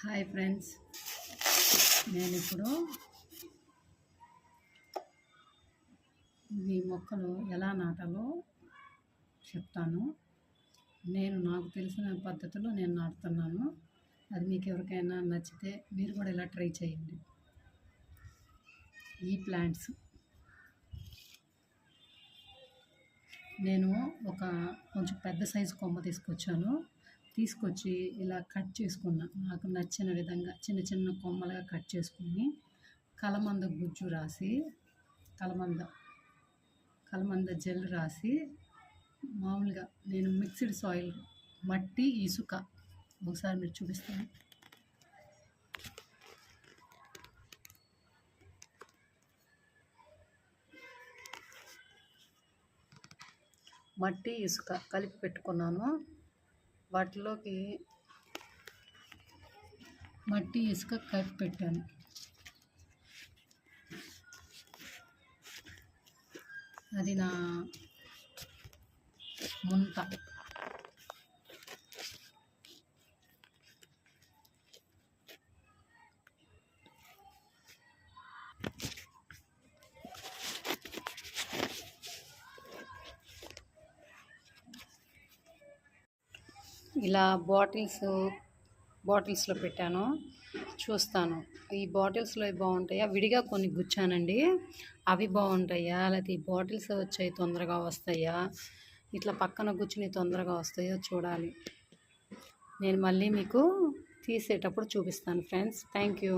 Hi friends, నేను ఇప్పుడు ఈ మొక్కలు ఎలా నాటాలో చెప్తాను. నాకు తెలిసిన పద్ధతిలో నేను నాటుతున్నాను. అది మీకు ఎవరికైనా నచ్చితే మీరు కూడా ఇలా ట్రై చేయండి. ఈ ప్లాంట్స్ నేను కొంచెం పెద్ద సైజు కొమ్మ తీసుకొచ్చి ఇలా కట్ చేసుకున్నా. నాకు నచ్చిన విధంగా చిన్న చిన్న కొమ్మలుగా కట్ చేసుకుని కలమంద గుజ్జు రాసి కలమంద జెల్ రాసి మామూలుగా నేను మిక్స్డ్ సాయిల్ మట్టి ఇసుక ఒకసారి మీరు చూపిస్తాను. మట్టి ఇసుక కలిపి పెట్టుకున్నాను. వాటిలోకి మట్టి ఇసుక కలిపి పెట్టాను. అది నా ముంత. ఇలా బాటిల్స్లో పెట్టాను. చూస్తాను ఈ బాటిల్స్లో బాగుంటాయా, విడిగా కొన్ని గుచ్చానండి, అవి బాగుంటాయా, లేకపోతే ఈ బాటిల్స్ వచ్చాయి తొందరగా వస్తాయా, ఇట్లా పక్కన గుచ్చిని తొందరగా వస్తాయో చూడాలి. నేను మళ్ళీ మీకు తీసేటప్పుడు చూపిస్తాను ఫ్రెండ్స్. Thank you.